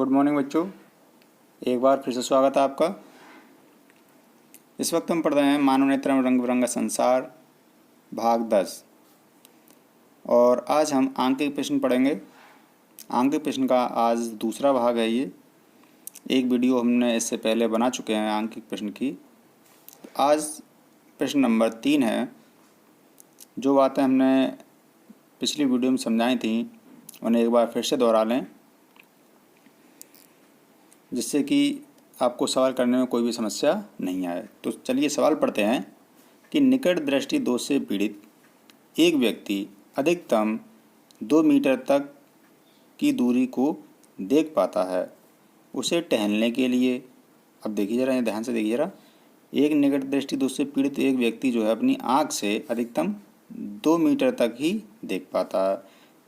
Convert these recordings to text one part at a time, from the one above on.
Good morning बच्चों, एक बार फिर से स्वागत है आपका। इस वक्त हम पढ़ रहे हैं मानव नेत्र में रंग बिरंगा संसार भाग 10 और आज हम आंकिक प्रश्न पढ़ेंगे। आंकिक प्रश्न का आज दूसरा भाग है। ये एक वीडियो हमने इससे पहले बना चुके हैं आंकिक प्रश्न की। आज प्रश्न नंबर 3 है। जो बातें हमने पिछली वीडियो में समझाई थी उन्हें एक बार फिर से दोहरा लें, जिससे कि आपको सवाल करने में कोई भी समस्या नहीं आए। तो चलिए सवाल पढ़ते हैं कि निकट दृष्टि दोष से पीड़ित एक व्यक्ति अधिकतम 2 मीटर तक की दूरी को देख पाता है। उसे टहलने के लिए, अब देखिए ज़रा, ध्यान से देखिए ज़रा, एक निकट दृष्टि दोष से पीड़ित एक व्यक्ति जो है अपनी आँख से अधिकतम 2 मीटर तक ही देख पाता है।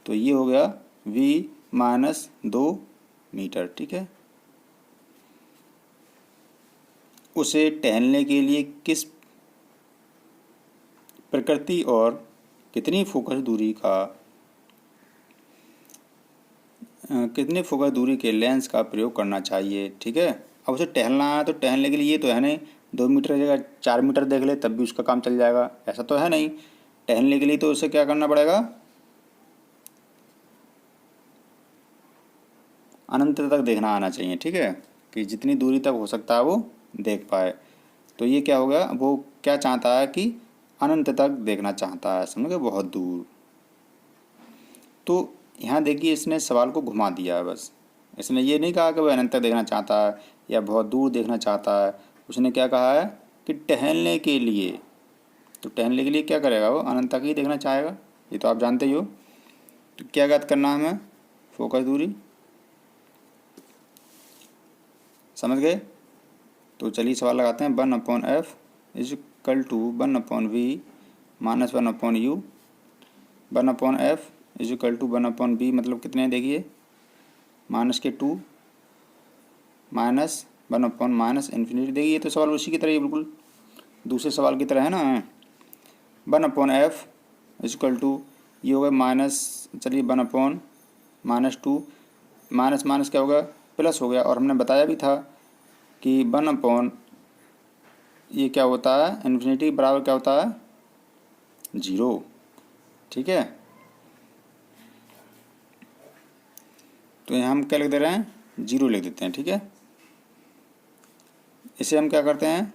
तो ये हो गया v-2 मीटर, ठीक है। उसे टहलने के लिए प्रकृति और कितनी फोकस दूरी के लेंस का प्रयोग करना चाहिए, ठीक है। अब उसे टहलना है तो टहलने के लिए, ये तो है नहीं 2 मीटर की जगह 4 मीटर देख ले तब भी उसका काम चल जाएगा, ऐसा तो है नहीं। टहलने के लिए तो उसे क्या करना पड़ेगा, अनंत तक देखना आना चाहिए, ठीक है, कि जितनी दूरी तक हो सकता है वो देख पाए। तो ये क्या हो गया, वो क्या चाहता है कि अनंत तक देखना चाहता है, समझ गए, बहुत दूर। तो यहाँ देखिए इसने सवाल को घुमा दिया है। बस इसने ये नहीं कहा कि वह अनंत तक देखना चाहता है या बहुत दूर देखना चाहता है। उसने क्या कहा है कि टहलने के लिए। तो टहलने के लिए क्या करेगा, वो अनंत तक ही देखना चाहेगा, ये तो आप जानते ही हो। तो क्या ज्ञात करना है हमें, फोकस दूरी, समझ गए। तो चलिए सवाल लगाते हैं। 1/f is equal to 1/v minus 1/u। 1/f is equal to 1/b मतलब कितने हैं, देखिए -2 माइनस 1 माइनस इन्फिनिटी। देखिए ये तो सवाल उसी की तरह ही, बिल्कुल दूसरे सवाल की तरह है ना। 1/f इज इक्वल टू, ये हो गया माइनस, चलिए 1/-2 माइनस माइनस क्या हो गया, प्लस हो गया। और हमने बताया भी था कि 1/, ये क्या होता है, इन्फिनिटी बराबर क्या होता है, 0, ठीक है। तो यहाँ हम क्या लिख दे रहे हैं, 0 लिख देते हैं, ठीक है। इसे हम क्या करते हैं,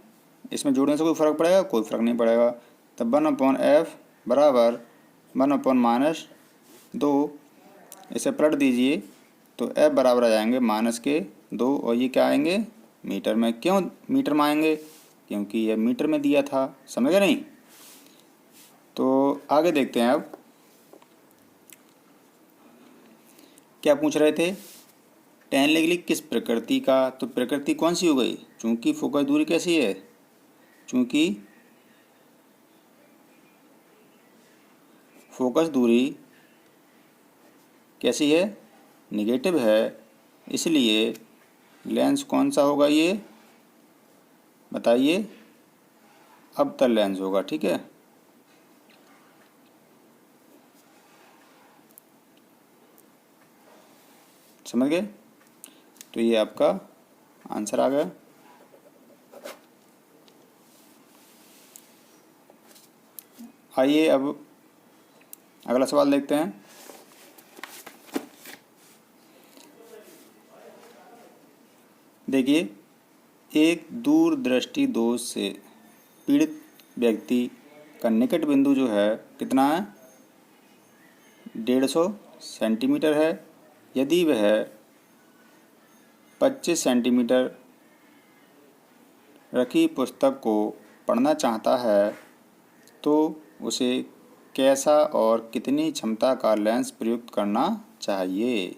इसमें जोड़ने से कोई फ़र्क पड़ेगा, कोई फ़र्क नहीं पड़ेगा। तब 1/f बराबर 1/-2, इसे पलट दीजिए तो f बराबर आ जाएंगे -2 और ये क्या आएंगे, मीटर में। क्यों मीटर में आएंगे, क्योंकि यह मीटर में दिया था, समझ गए नहीं। तो आगे देखते हैं अब क्या पूछ रहे थे, टहलने के लिए किस प्रकृति का। तो प्रकृति कौन सी हो गई, चूंकि फोकस दूरी कैसी है, चूंकि फोकस दूरी कैसी है, निगेटिव है, इसलिए लेंस कौन सा होगा, ये बताइए, अवतल लेंस होगा, ठीक है। समझ गए। तो ये आपका आंसर आ गया। आइए अब अगला सवाल देखते हैं। देखिए, एक दूरदृष्टि दोष से पीड़ित व्यक्ति का निकट बिंदु जो है कितना है, 150 सेंटीमीटर है। यदि वह 25 सेंटीमीटर रखी पुस्तक को पढ़ना चाहता है तो उसे कैसा और कितनी क्षमता का लेंस प्रयुक्त करना चाहिए।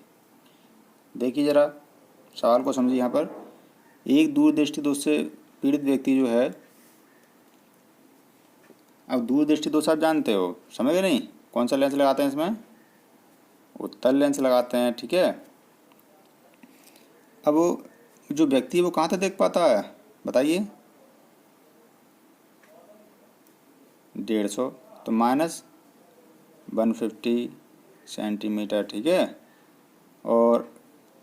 देखिए ज़रा सवाल को समझिए। यहाँ पर एक दूरदृष्टि दोष से पीड़ित व्यक्ति जो है, अब दूरदृष्टि दोष आप जानते हो, समझ गए नहीं, कौन सा लेंस लगाते हैं इसमें, उत्तल लेंस लगाते हैं, ठीक है। अब वो जो व्यक्ति है वो कहाँ तक देख पाता है, बताइए, 150 तो -150 सेंटीमीटर, ठीक है। और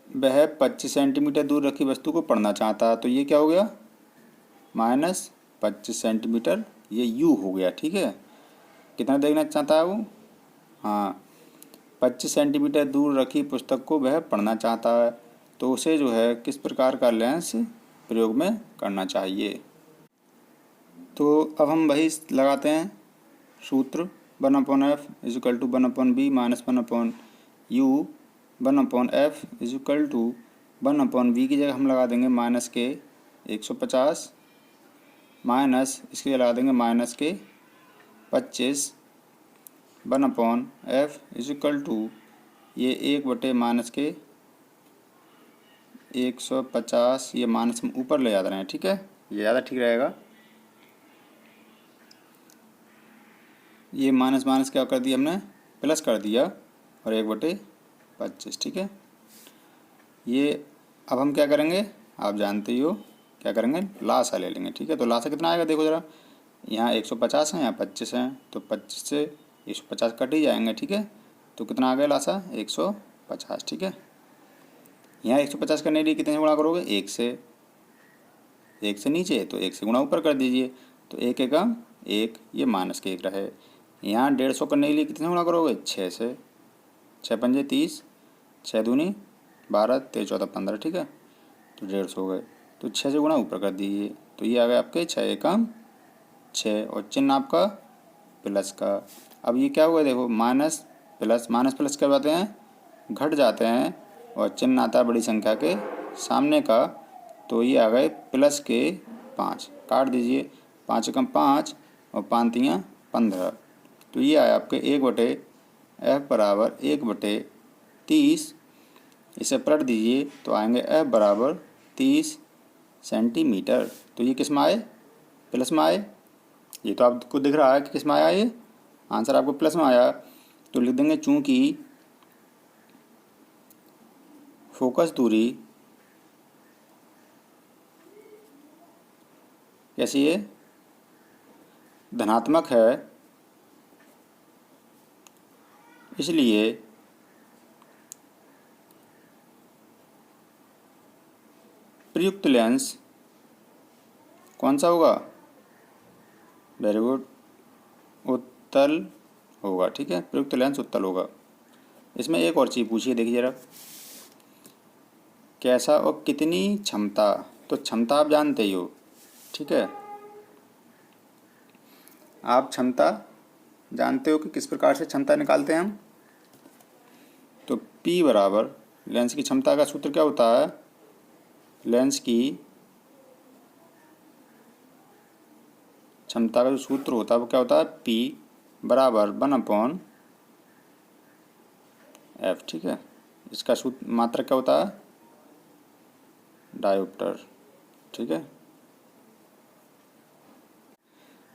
वह 25 सेंटीमीटर दूर रखी वस्तु को पढ़ना चाहता है, तो ये क्या हो गया, -25 सेंटीमीटर, ये u हो गया। ठीक है, कितना देखना चाहता है वो, हाँ 25 सेंटीमीटर दूर रखी पुस्तक को वह पढ़ना चाहता है, तो उसे जो है किस प्रकार का लेंस प्रयोग में करना चाहिए। तो अब हम वही लगाते हैं सूत्र, 1/f is equal to 1/b minus 1/u, 1/f is equal to 1/v की जगह हम लगा देंगे माइनस के 150 माइनस इसकी जगह लगा देंगे माइनस के 25, 1/f इजिकल टू ये 1 माइनस के 150, ये माइनस हम ऊपर ले जा रहे हैं। ठीक है, ये ज़्यादा ठीक रहेगा। ये माइनस माइनस क्या कर दिया हमने, प्लस कर दिया, और 1/25। ठीक है, ये अब हम क्या करेंगे, आप जानते ही हो क्या करेंगे, लासा ले लेंगे। ठीक है, तो लासा कितना आएगा देखो ज़रा, यहाँ 150 है, यहाँ 25 हैं, तो 25 से 150 कट ही जाएंगे। ठीक है, तो कितना आ गया लासा, 150। ठीक है, यहाँ 150 करने के लिए कितने से गुणा करोगे, 1 से नीचे, तो 1 से गुणा ऊपर कर दीजिए, तो 1 एकम 1, ये माइनस के 1 रहे। यहाँ 150 करने के लिए कितने गुणा करोगे, 6 से, 6 पंजे 30, 6 दूनी 12, 13 14 15। ठीक है, तो 150 हो गए, तो 6 से गुणा ऊपर कर दीजिए, तो ये आ गए आपके 6 एकम 6, और चिन्ह आपका प्लस का। अब ये क्या हुआ देखो, माइनस प्लस क्या बातें हैं, घट जाते हैं, और चिन्ह आता है बड़ी संख्या के सामने का, तो ये आ गए प्लस के 5, काट दीजिए, 5 एकम 5 और 5 तियाँ 15, तो ये आया आपके 1/f बराबर 1/30। इसे पलट दीजिए तो आएंगे f बराबर 30 सेंटीमीटर। तो ये किस में आए, प्लस में आए, ये तो आपको दिख रहा है कि किस में आया, ये आंसर आपको प्लस में आया। तो लिख देंगे चूंकि फोकस दूरी कैसी है, धनात्मक है, इसलिए प्रयुक्त लेंस कौन सा होगा, वेरी गुड, उत्तल होगा। ठीक है, प्रयुक्त लेंस उत्तल होगा। इसमें एक और चीज़ पूछिए, देखिए जरा, कैसा और कितनी क्षमता, तो क्षमता आप जानते ही हो। ठीक है, आप क्षमता जानते हो कि किस प्रकार से क्षमता निकालते हैं हम। तो P बराबर लेंस की क्षमता का सूत्र क्या होता है, लेंस की क्षमता का जो सूत्र होता है वो क्या होता है, P बराबर 1/f। ठीक है, इसका सूत्र मात्रक क्या होता है, डायोप्टर। ठीक है,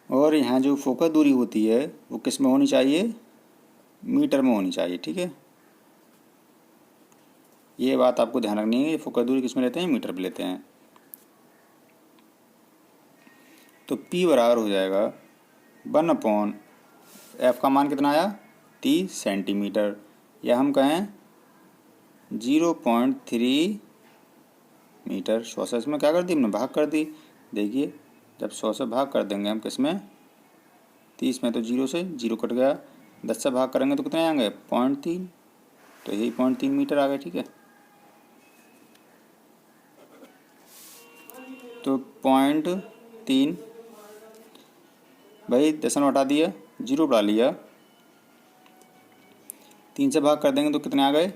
और यहाँ जो फोकस दूरी होती है वो किस में होनी चाहिए, मीटर में होनी चाहिए। ठीक है, ये बात आपको ध्यान रखनी है, फोकस दूरी किस में लेते हैं, मीटर पे लेते हैं। तो P बराबर हो जाएगा 1/f का मान कितना आया, 30 सेंटीमीटर, या हम कहें 0.3 मीटर। 100 से इसमें क्या कर दी हमने, भाग कर दी। देखिए जब 100 से भाग कर देंगे हम किस में, 30 में, तो 0 से 0 कट गया, 10 से भाग करेंगे तो कितने आएंगे, 0.3, तो यही 0.3 मीटर आ गए। ठीक है, तो 0.3 भाई 10 हटा दिया, 0 बढ़ा लिया, 3 से भाग कर देंगे तो कितने आ गए,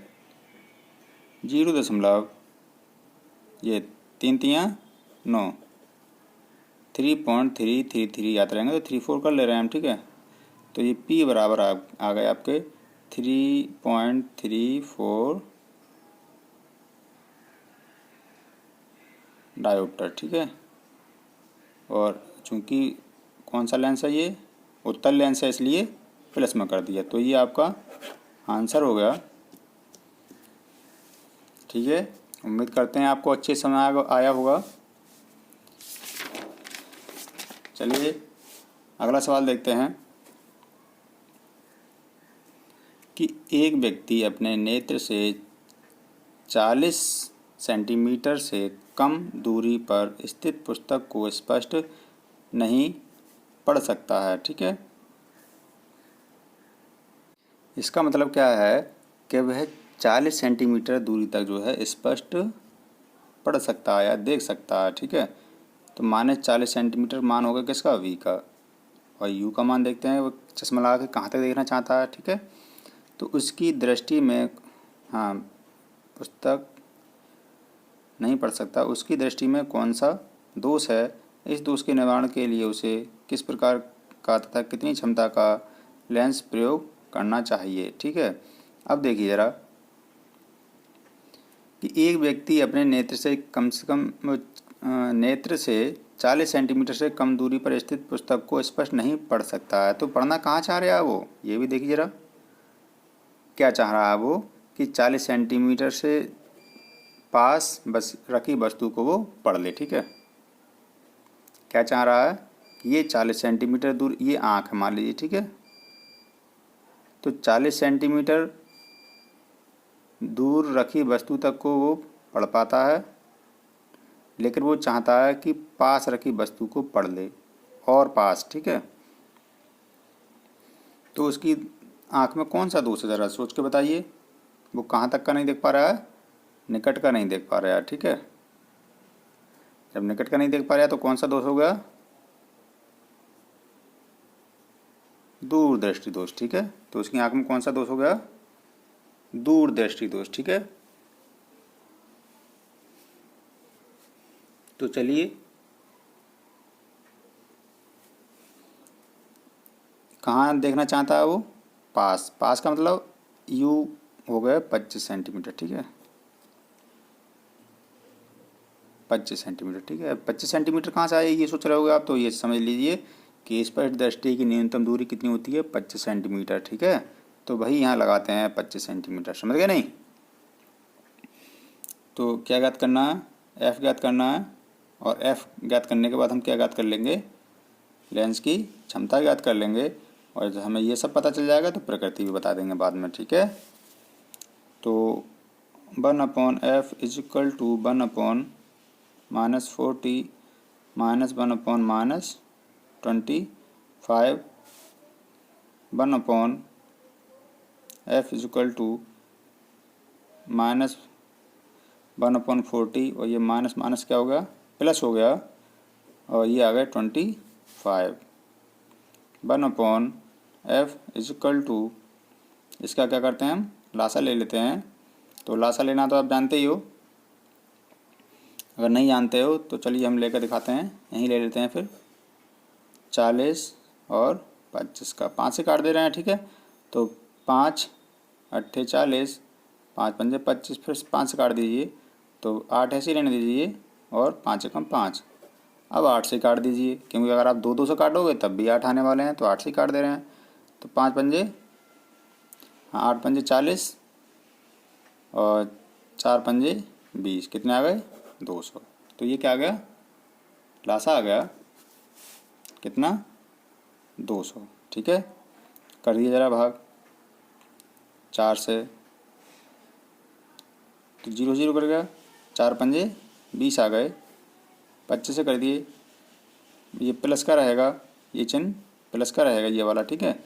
0 ये 3 तियाँ 9, 3.333 याद रहेंगे, तो 34 कर ले रहे हैं हम। ठीक है, तो ये P बराबर आ गए आपके 3.34 डायोप्टर। ठीक है, और चूंकि कौन सा लेंस है, ये उत्तल लेंस है, इसलिए प्लस में कर दिया, तो ये आपका आंसर हो गया। ठीक है, उम्मीद करते हैं आपको अच्छे समय आया होगा। चलिए अगला सवाल देखते हैं कि एक व्यक्ति अपने नेत्र से 40 सेंटीमीटर से कम दूरी पर स्थित पुस्तक को स्पष्ट नहीं पढ़ सकता है। ठीक है, इसका मतलब क्या है कि वह 40 सेंटीमीटर दूरी तक जो है स्पष्ट पढ़ सकता है या देख सकता है। ठीक है, तो -40 सेंटीमीटर मान होगा किसका, v का, और u का मान देखते हैं वो चश्मा लगा के कहाँ तक देखना चाहता है। ठीक है, तो उसकी दृष्टि में, हाँ, पुस्तक नहीं पढ़ सकता, उसकी दृष्टि में कौन सा दोष है, इस दोष के निवारण के लिए उसे किस प्रकार का तथा कितनी क्षमता का लेंस प्रयोग करना चाहिए। ठीक है, अब देखिए ज़रा कि एक व्यक्ति अपने नेत्र से 40 सेंटीमीटर से कम दूरी पर स्थित पुस्तक को स्पष्ट नहीं पढ़ सकता है। तो पढ़ना कहाँ चाह रहा है वो, ये भी देखिए ज़रा, क्या चाह रहा है वो कि 40 सेंटीमीटर से पास बस रखी वस्तु को वो पढ़ ले। ठीक है, क्या चाह रहा है कि ये 40 सेंटीमीटर दूर, ये आँख है मान लीजिए। ठीक है, तो 40 सेंटीमीटर दूर रखी वस्तु तक को वो पढ़ पाता है, लेकिन वो चाहता है कि पास रखी वस्तु को पढ़ ले, और पास। ठीक है, तो उसकी आँख में कौन सा दोष है, ज़रा सोच के बताइए। वो कहाँ तक का नहीं देख पा रहा है, निकट का नहीं देख पा रहा है। ठीक है, जब निकट का नहीं देख पा रहा है तो कौन सा दोष हो गया, दूरदृष्टि दोष। ठीक है, तो उसकी आँख में कौन सा दोष हो गया, दूरदृष्टि दोष। ठीक है, तो चलिए कहाँ देखना चाहता है वो, पास। पास का मतलब u हो गया 25 सेंटीमीटर। ठीक है, 25 सेंटीमीटर। ठीक है, 25 सेंटीमीटर कहाँ से आए ये सोच रहे होगे आप, तो ये समझ लीजिए कि स्पष्ट दृष्टि की न्यूनतम दूरी कितनी होती है, 25 सेंटीमीटर। ठीक है, तो वही यहाँ लगाते हैं 25 सेंटीमीटर, समझ गए नहीं। तो क्या ज्ञात करना है, f ज्ञात करना है, और f ज्ञात करने के बाद हम क्या ज्ञात कर लेंगे, लेंस की क्षमता ज्ञात कर लेंगे, और जब हमें ये सब पता चल जाएगा तो प्रकृति भी बता देंगे बाद में। ठीक है, तो 1/f is equal to 1/-40 -1/-25 1/f is equal to -1/40, और ये माइनस माइनस क्या हो गया, प्लस हो गया, और ये आ गया 25। 1/f इज इक्वल टू, इसका क्या करते हैं हम, लासा ले लेते हैं। तो लासा लेना तो आप जानते ही हो, अगर नहीं जानते हो तो चलिए हम लेकर दिखाते हैं, यहीं ले लेते हैं फिर। 40 और 25 का 5 से काट दे रहे हैं। ठीक है, तो 5 8 40, 5 पंजे 25, फिर 5 से काट दीजिए, तो 8 ऐसे ही रहने दीजिए, और 5 एकम 5। अब 8 से काट दीजिए, क्योंकि अगर आप 2 से काटोगे तब भी 8 आने वाले हैं, तो 8 से काट दे रहे हैं। तो 5 पंजे, हाँ 8 पंजे 40, और 4 पंजे 20, कितने आ गए, 200। तो ये क्या आ गया, लासा आ गया कितना, 200। ठीक है, कर दिए ज़रा भाग 4 से, तो 0 0 कर गया, 4 पंजे 20 आ गए। 25 से कर दिए, ये प्लस का रहेगा, ये चिन्ह प्लस का रहेगा ये वाला। ठीक है,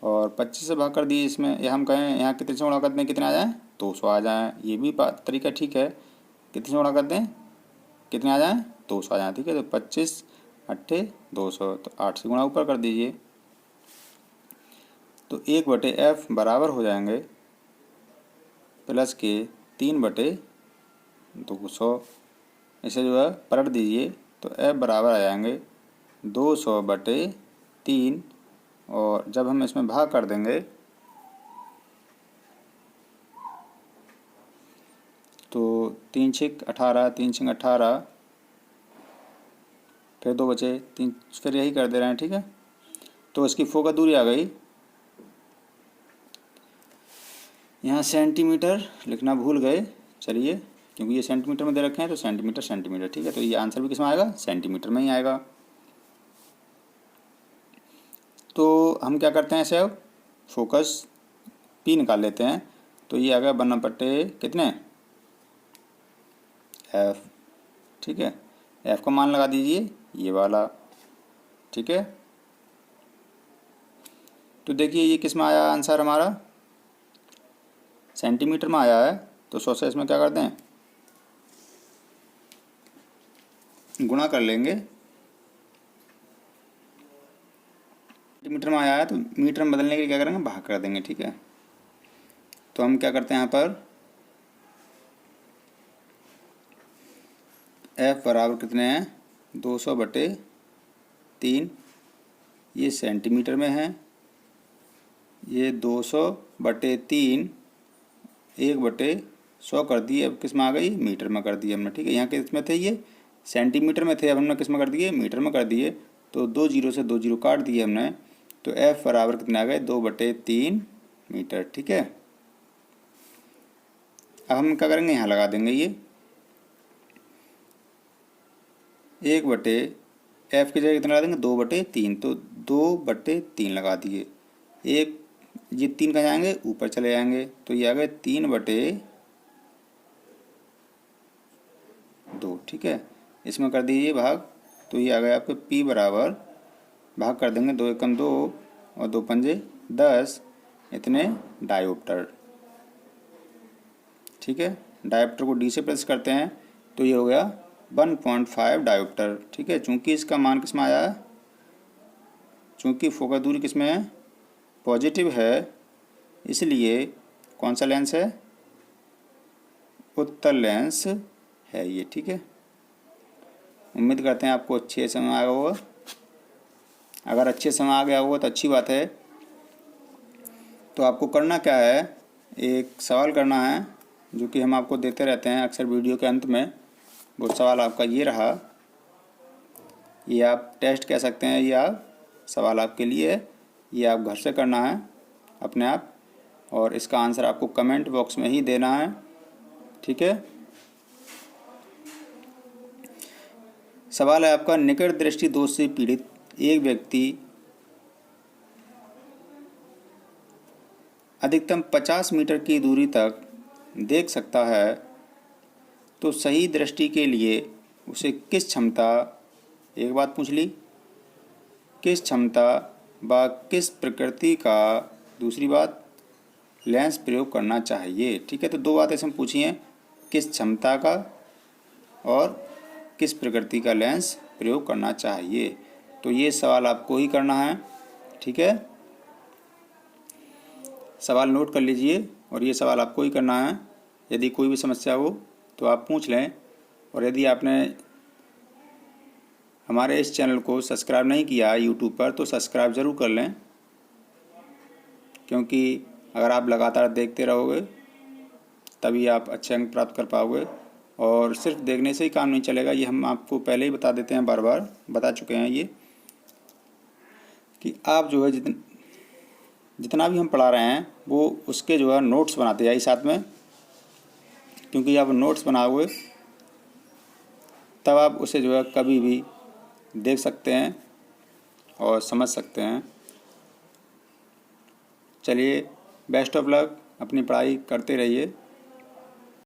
और 25 से भाग कर दिए, इसमें ये हम कहें यहाँ कितने से गुणा कर दें, कितने आ जाएँ, 200 आ जाएँ। ये भी तरीका ठीक है, कितने से गुणा कर दें, कितने आ जाएँ, 200 आ जाएँ। ठीक है, तो 25 8 200, तो 8 से गुणा ऊपर कर दीजिए, तो 1/f बराबर हो जाएंगे प्लस के 3/200। इसे जो है पलट दीजिए, तो f बराबर आ जाएंगे 200/3, और जब हम इसमें भाग कर देंगे तो 3 6 18, 3 6 18, फिर 2 बचे 3, फिर यही कर दे रहे हैं। ठीक है, तो इसकी फोकस दूरी आ गई, यहाँ सेंटीमीटर लिखना भूल गए, चलिए, क्योंकि ये सेंटीमीटर में दे रखे हैं तो सेंटीमीटर सेंटीमीटर। ठीक है, तो ये आंसर भी किसमें आएगा, सेंटीमीटर में ही आएगा। तो हम क्या करते हैं, इसे अब फोकस P निकाल लेते हैं। तो ये आ गया 1/, कितने एफ। ठीक है, एफ का मान लगा दीजिए ये वाला। ठीक है, तो देखिए ये किस में आया आंसर हमारा, सेंटीमीटर में आया है। तो 100 से इसमें क्या कर दें, गुणा कर लेंगे। सेंटीमीटर में आया है तो मीटर में बदलने के लिए क्या करेंगे, भाग कर देंगे। ठीक है, तो हम क्या करते हैं यहाँ पर, एफ बराबर कितने हैं, 200/3। ये सेंटीमीटर में है, ये 200/3 1/100 कर दिए। अब किस में आ गई, मीटर में कर दिए हमने। ठीक है, यहाँ किस में थे, ये सेंटीमीटर में थे, अब हमने किस में कर दिए, मीटर में कर दिए। तो 2 जीरो से 2 जीरो काट दिए हमने, तो एफ बराबर कितने आ गए, 2/3 मीटर। ठीक है, अब हम क्या करेंगे, यहाँ लगा देंगे ये 1/, एफ की जगह कितना लगा देंगे, 2/3। तो 2/3 लगा दिए। एक ये 3 कहाँ जाएंगे, ऊपर चले जाएंगे, तो ये आ गए 3/2। ठीक है, इसमें कर दीजिए भाग, तो ये आ गया आपके P बराबर, भाग कर देंगे, 2 एकम 2 और 2 पंजे 10, इतने डायोप्टर। ठीक है, डायोप्टर को D से प्रेस करते हैं तो ये हो गया 1.5 डायोप्टर। ठीक है, चूंकि इसका मान किस में आया है, चूंकि फोकस दूरी किस में है, पॉजिटिव है, इसलिए कौन सा लेंस है, उत्तल लेंस है ये। ठीक है, उम्मीद करते हैं आपको अच्छे समझ आ गया होगा। अगर अच्छे समझ आ गया होगा तो अच्छी बात है। तो आपको करना क्या है, एक सवाल करना है जो कि हम आपको देते रहते हैं अक्सर वीडियो के अंत में। वो सवाल आपका ये रहा, ये आप टेस्ट कह सकते हैं, ये आप सवाल आपके लिए है, ये आप घर से करना है अपने आप, और इसका आंसर आपको कमेंट बॉक्स में ही देना है। ठीक है, सवाल है आपका, निकट दृष्टि दोष से पीड़ित एक व्यक्ति अधिकतम 50 मीटर की दूरी तक देख सकता है, तो सही दृष्टि के लिए उसे किस क्षमता, एक बात पूछ ली, किस क्षमता व किस प्रकृति का, दूसरी बात, लेंस प्रयोग करना चाहिए। ठीक है, तो 2 बातें इसमें पूछी हैं, किस क्षमता का और किस प्रकृति का लेंस प्रयोग करना चाहिए। तो ये सवाल आपको ही करना है। ठीक है, सवाल नोट कर लीजिए और ये सवाल आपको ही करना है। यदि कोई भी समस्या हो तो आप पूछ लें, और यदि आपने हमारे इस चैनल को सब्सक्राइब नहीं किया यूट्यूब पर तो सब्सक्राइब ज़रूर कर लें, क्योंकि अगर आप लगातार देखते रहोगे तभी आप अच्छे अंक प्राप्त कर पाओगे। और सिर्फ देखने से ही काम नहीं चलेगा, ये हम आपको पहले ही बता देते हैं, बार बार बता चुके हैं ये, कि आप जो है जितना भी हम पढ़ा रहे हैं वो उसके जो है नोट्स बनाते जाइए साथ में, क्योंकि आप नोट्स बनाओगे तब आप उसे जो है कभी भी देख सकते हैं और समझ सकते हैं। चलिए, बेस्ट ऑफ लक, अपनी पढ़ाई करते रहिए।